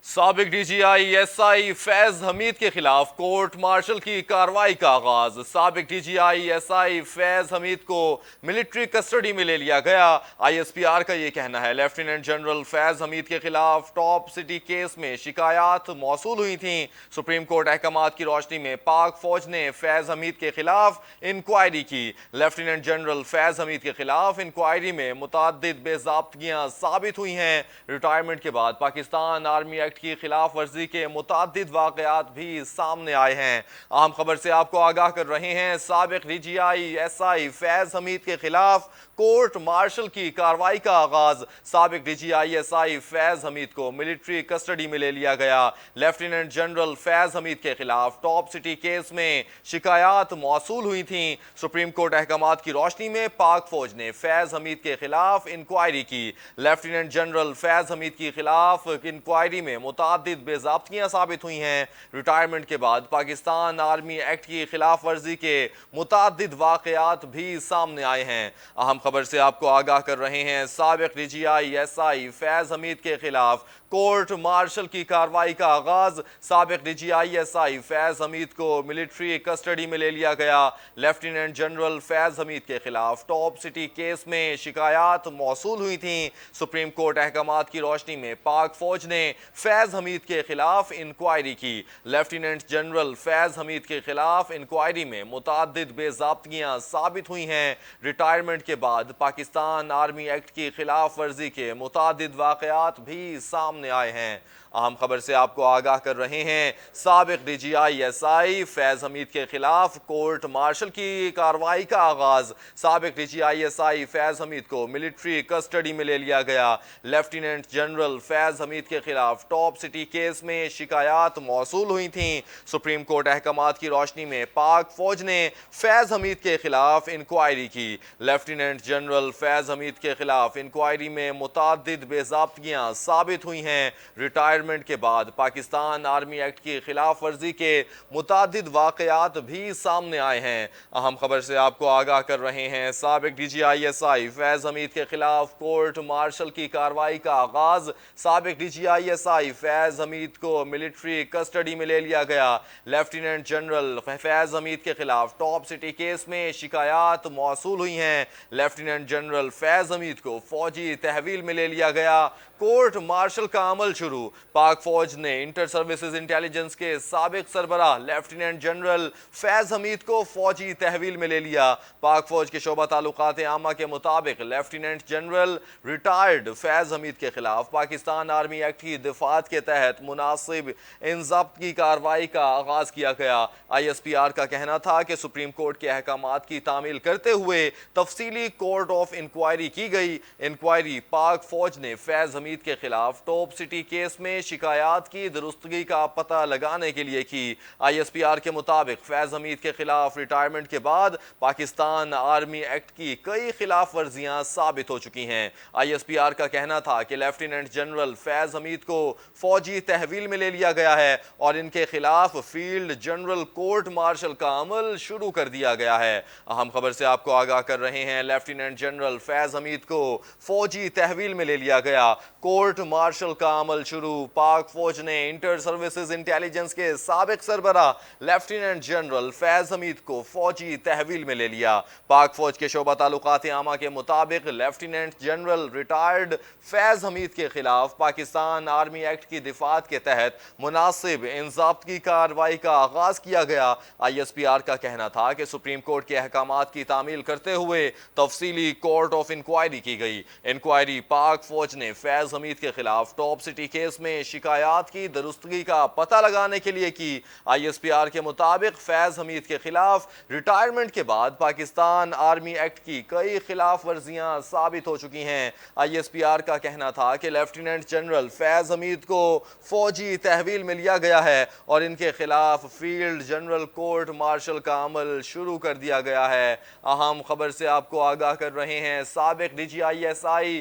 سابق D G I S I فیض حمید کے خلاف کورٹ مارشل کی کارروائی کا آغاز۔ سابق D G I S I فیض حمید کو ملٹری کسٹڈی میں لے لیا گیا۔ آئی ایس پی آر کا یہ کہنا ہے لیفٹیننٹ جنرل فیض حمید کے خلاف ٹاپ سٹی کیس میں شکایات موصول ہوئی تھیں۔ سپریم کورٹ احکامات کی روشنی میں پاک فوج نے فیض حمید کے خلاف انکوائری کی۔ لیفٹیننٹ جنرل فیض حمید کے خلاف انکوائری میں متعدد بے ضابطگیاں ثابت ہوئی ہیں۔ ریٹائرمنٹ کے بعد پاکستان آرمی ایکٹ کی خلاف ورزی کے متعدد واقعات بھی سامنے آئے ہیں۔ اہم خبر سے آپ کو آگاہ کر رہے ہیں۔ سابق D G I S I فیض حمید کے خلاف کورٹ مارشل کی کارروائی کا آغاز۔ سابق D G I S I فیض حمید کو ملٹری کسٹڈی میں لے لیا گیا۔ لیفٹیننٹ جنرل فیض حمید کے خلاف ٹاپ سٹی کیس میں شکایات موصول ہوئی تھیں۔ سپریم کورٹ احکامات کی روشنی میں پاک فوج نے فیض حمید کے خلاف انکوائری کی۔ لیفٹیننٹ جنرل فیض حمید کے خلاف انکوائری میں متعدد بے ضابطگیاں ثابت ہوئی ہیں۔ ریٹائرمنٹ کے بعد پاکستان آرمی ایکٹ کی خلاف ورزی کے متعدد واقعات بھی سامنے آئے ہیں۔ اہم خبر سے آپ کو آگاہ کر رہے ہیں۔ سابق D G I S I فیض حمید کے خلاف کورٹ مارشل کی کارروائی کا آغاز۔ سابق D G I S I فیض حمید کو ملٹری کسٹڈی میں لے لیا گیا۔ لیفٹیننٹ جنرل فیض حمید کے خلاف ٹاپ سٹی کیس میں شکایات موصول ہوئی تھیں۔ سپریم کورٹ احکامات کی روشنی میں پاک فوج نے فیض حمید کے خلاف انکوائری کی۔ لیفٹیننٹ جنرل فیض حمید کے خلاف انکوائری میں متعدد بے ضابطگیاں ثابت ہوئی ہیں۔ ریٹائرمنٹ کے بعد پاکستان آرمی ایکٹ کی خلاف ورزی کے متعدد واقعات بھی سامنے آئے ہیں۔ اہم خبر سے آپ کو آگاہ کر رہے ہیں۔ سابق D G I S I فیض حمید کے خلاف کورٹ مارشل کی کارروائی کا آغاز۔ سابق D G I S I فیض حمید کو ملٹری کسٹڈی میں لے لیا گیا۔ لیفٹیننٹ جنرل فیض حمید کے خلاف ٹاپ سٹی کیس میں شکایات موصول ہوئی تھیں۔ سپریم کورٹ احکامات کی روشنی میں پاک فوج نے فیض حمید کے خلاف انکوائری کی۔ لیفٹیننٹ جنرل فیض حمید کے خلاف انکوائری میں متعدد بے ضابطگیاں ثابت ہوئی ہیں۔ ریٹائرمنٹ کے بعد پاکستان آرمی ایکٹ کی خلاف ورزی کے متعدد واقعات بھی سامنے آئے ہیں۔ اہم خبر سے آپ کو آگاہ کر رہے ہیں۔ سابق D G I S I فیض حمید کے خلاف کورٹ مارشل کی کارروائی کا آغاز۔ سابق D G I S I فیض حمید کو ملٹری کسٹڈی میں لے لیا گیا۔ لیفٹیننٹ جنرل فیض حمید کے خلاف ٹاپ سٹی کیس میں شکایات موصول ہوئی ہیں۔ لیفٹیننٹ جنرل فیض حمید کو فوجی تحویل میں لے لیا گیا۔ کورٹ مارشل کا عمل شروع۔ پاک فوج نے انٹر سروسز انٹیلیجنس کے سابق سربراہ لیفٹیننٹ جنرل فیض حمید کو فوجی تحویل میں لے لیا۔ پاک فوج کے شعبہ تعلقات عامہ کے مطابق لیفٹیننٹ جنرل ریٹائرڈ فیض حمید کے خلاف پاکستان آرمی ایکٹ کی دفعات کے تحت مناسب انضباط کی کارروائی کا آغاز کیا گیا۔ آئی ایس پی آر کا کہنا تھا کہ سپریم کورٹ کے احکامات کی تعمیل کرتے ہوئے تفصیلی کورٹ آف انکوائری کی گئی۔ انکوائری پاک فوج نے فیض حمید کے خلاف ٹاپ سٹی کیس میں شکایات کی درستگی کا پتہ لگانے کے لیے کی۔ آئی ایس پی آر کے مطابق فیض حمید کے خلاف ریٹائرمنٹ کے بعد پاکستان آرمی ایکٹ کی کئی خلاف ورزیاں ثابت ہو چکی ہیں۔ آئی ایس پی آر کا کہنا تھا کہ لیفٹیننٹ جنرل فیض حمید کو فوجی تحویل میں لے لیا گیا ہے اور ان کے خلاف فیلڈ جنرل کورٹ مارشل کا عمل شروع کر دیا گیا ہے۔ اہم خبر سے آپ کو آگاہ کر رہے ہیں۔ لیفٹیننٹ جنرل فیض حمید کو فوجی تحویل میں لے لیا گیا۔ کورٹ مارشل کا عمل شروع۔ پاک فوج نے انٹر سروسز انٹیلیجنس کے سابق سربراہ لیفٹیننٹ جنرل فیض حمید کو فوجی تحویل میں لے لیا۔ پاک فوج کے شعبہ تعلقات عامہ کے مطابق لیفٹیننٹ جنرل ریٹائرڈ فیض حمید کے خلاف پاکستان آرمی ایکٹ کی دفعات کے تحت مناسب انضباط کی کارروائی کا آغاز کیا گیا۔ آئی ایس پی آر کا کہنا تھا کہ سپریم کورٹ کے احکامات کی تعمیل کرتے ہوئے تفصیلی کورٹ آف انکوائری کی گئی۔ انکوائری پاک فوج نے فیض حمید کے خلاف ٹاپ سٹی کیس میں شکایات کی درستگی کا پتہ لگانے کے لیے کی۔ آئی ایس پی آر کے مطابق فیض حمید کے خلاف ریٹائرمنٹ کے بعد پاکستان آرمی ایکٹ کی کئی خلاف ورزیاں ثابت ہو چکی ہیں۔ آئی ایس پی آر کا کہنا تھا کہ لیفٹیننٹ جنرل فیض حمید کو فوجی تحویل میں لیا گیا ہے اور ان کے خلاف فیلڈ جنرل کورٹ مارشل کا عمل شروع کر دیا گیا ہے۔ اہم خبر سے آپ کو آگاہ کر رہے ہیں۔ سابق D G I S I